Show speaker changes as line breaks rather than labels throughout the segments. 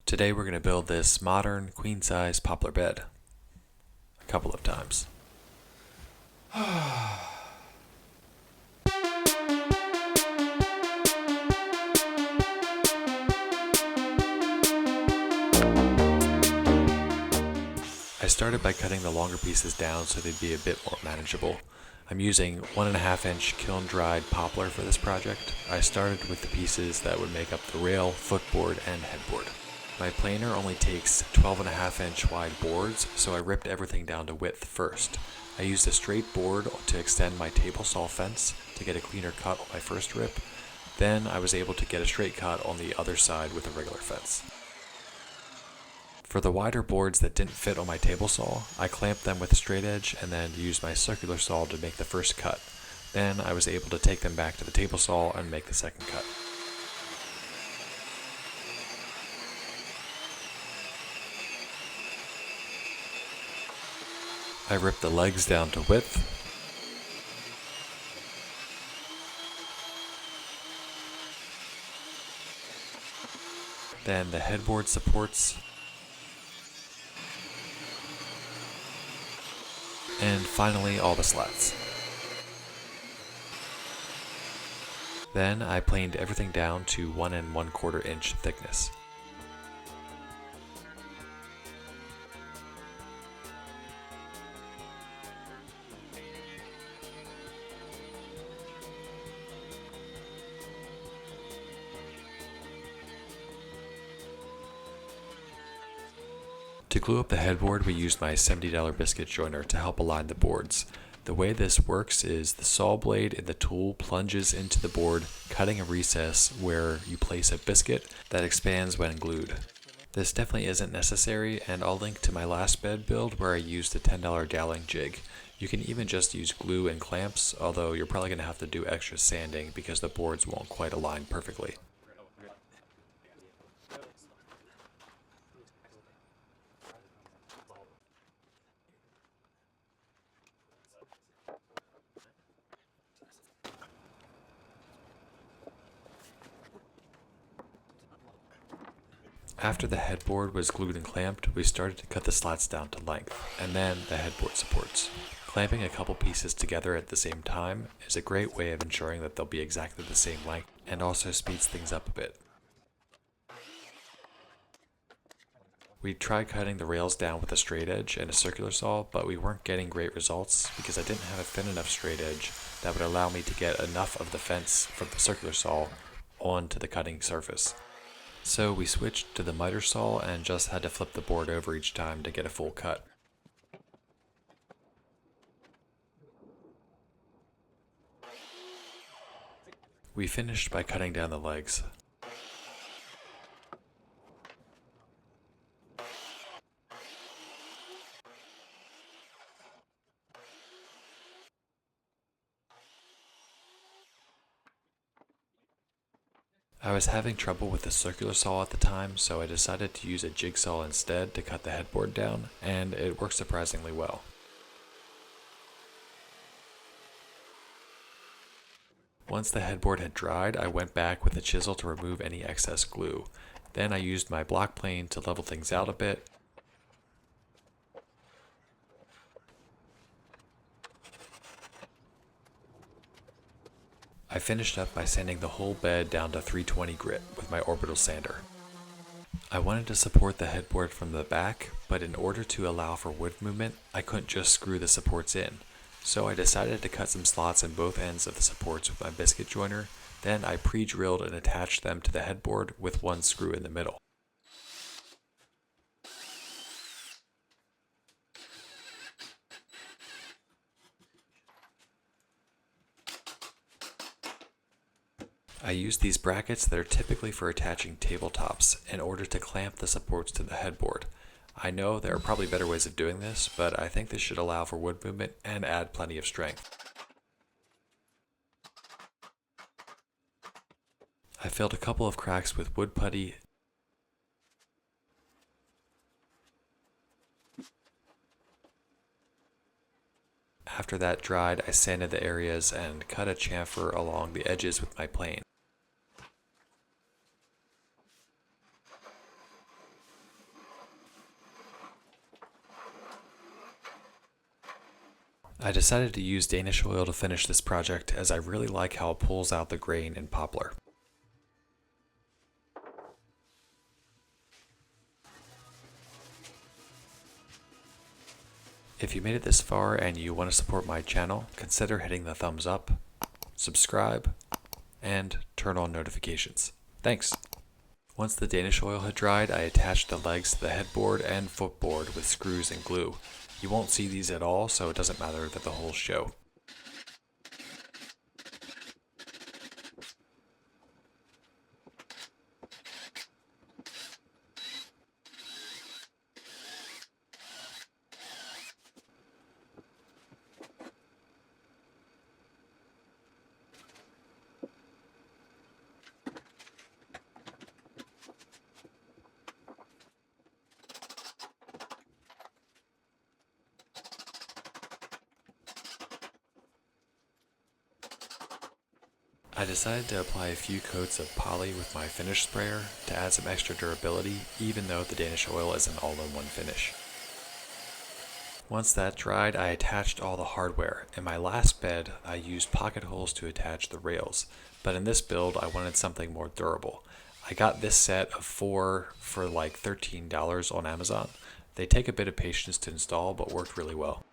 Today we're going to build this modern queen-size poplar bed a couple of times. I started by cutting the longer pieces down so they'd be a bit more manageable. I'm using 1.5 inch kiln dried poplar for this project. I started with the pieces that would make up the rail, footboard, and headboard. My planer only takes 12.5 inch wide boards, so I ripped everything down to width first. I used a straight board to extend my table saw fence to get a cleaner cut on my first rip. Then I was able to get a straight cut on the other side with a regular fence. For the wider boards that didn't fit on my table saw, I clamped them with a straight edge and then used my circular saw to make the first cut. Then I was able to take them back to the table saw and make the second cut. I ripped the legs down to width. Then the headboard supports. And finally all the slats. Then I planed everything down to 1 1/4 inch thickness. To glue up the headboard, we used my $70 Biscuit Joiner to help align the boards. The way this works is the saw blade in the tool plunges into the board, cutting a recess where you place a biscuit that expands when glued. This definitely isn't necessary, and I'll link to my last bed build where I used a $10 dowling jig. You can even just use glue and clamps, although you're probably going to have to do extra sanding because the boards won't quite align perfectly. After the headboard was glued and clamped, we started to cut the slats down to length, and then the headboard supports. Clamping a couple pieces together at the same time is a great way of ensuring that they'll be exactly the same length, and also speeds things up a bit. We tried cutting the rails down with a straight edge and a circular saw, but we weren't getting great results because I didn't have a thin enough straight edge that would allow me to get enough of the fence from the circular saw onto the cutting surface. So we switched to the miter saw and just had to flip the board over each time to get a full cut. We finished by cutting down the legs. I was having trouble with the circular saw at the time, so I decided to use a jigsaw instead to cut the headboard down, and it worked surprisingly well. Once the headboard had dried, I went back with a chisel to remove any excess glue. Then I used my block plane to level things out a bit. I finished up by sanding the whole bed down to 320 grit with my orbital sander. I wanted to support the headboard from the back, but in order to allow for wood movement, I couldn't just screw the supports in. So I decided to cut some slots in both ends of the supports with my biscuit joiner. Then I pre-drilled and attached them to the headboard with one screw in the middle. I use these brackets that are typically for attaching tabletops in order to clamp the supports to the headboard. I know there are probably better ways of doing this, but I think this should allow for wood movement and add plenty of strength. I filled a couple of cracks with wood putty. After that dried, I sanded the areas and cut a chamfer along the edges with my plane. I decided to use Danish oil to finish this project as I really like how it pulls out the grain in poplar. If you made it this far and you want to support my channel, consider hitting the thumbs up, subscribe, and turn on notifications. Thanks! Once the Danish oil had dried, I attached the legs to the headboard and footboard with screws and glue. You won't see these at all, so it doesn't matter that the holes show. I decided to apply a few coats of poly with my finish sprayer to add some extra durability, even though the Danish oil is an all-in-one finish. Once that dried, I attached all the hardware. In my last bed, I used pocket holes to attach the rails, but in this build, I wanted something more durable. I got this set of 4 for like $13 on Amazon. They take a bit of patience to install, but worked really well.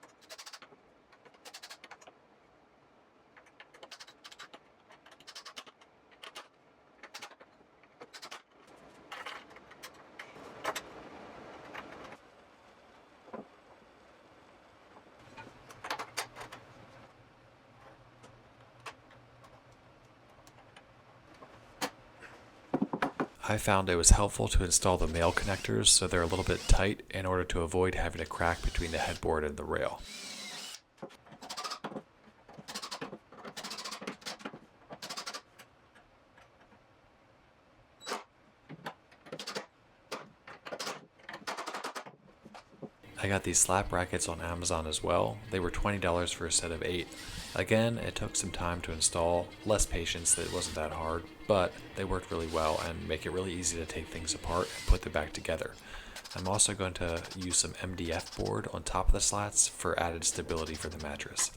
I found it was helpful to install the male connectors so they're a little bit tight in order to avoid having a crack between the headboard and the rail. I got these slap brackets on Amazon as well. They were $20 for a set of 8. Again, it took some time to install, less patience, that it wasn't that hard, but they worked really well and make it really easy to take things apart and put them back together. I'm also going to use some MDF board on top of the slats for added stability for the mattress.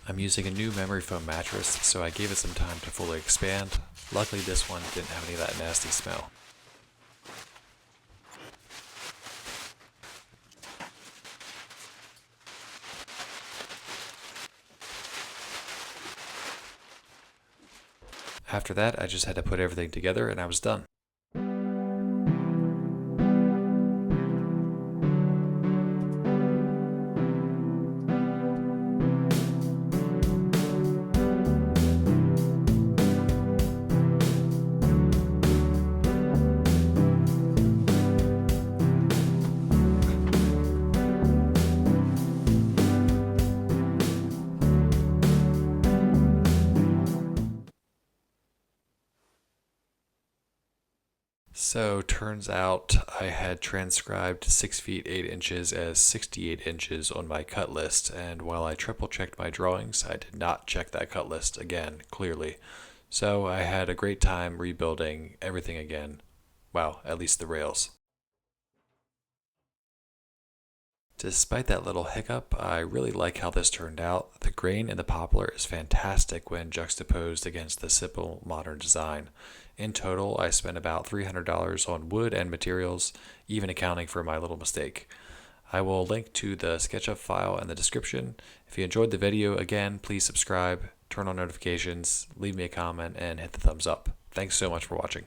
I'm using a new memory foam mattress, so I gave it some time to fully expand. Luckily this one didn't have any of that nasty smell. After that, I just had to put everything together and I was done. So turns out I had transcribed 6 feet 8 inches as 68 inches on my cut list, and while I triple checked my drawings, I did not check that cut list again, clearly. So I had a great time rebuilding everything again. Well, at least the rails. Despite that little hiccup, I really like how this turned out. The grain in the poplar is fantastic when juxtaposed against the simple modern design. In total, I spent about $300 on wood and materials, even accounting for my little mistake. I will link to the SketchUp file in the description. If you enjoyed the video, again, please subscribe, turn on notifications, leave me a comment, and hit the thumbs up. Thanks so much for watching.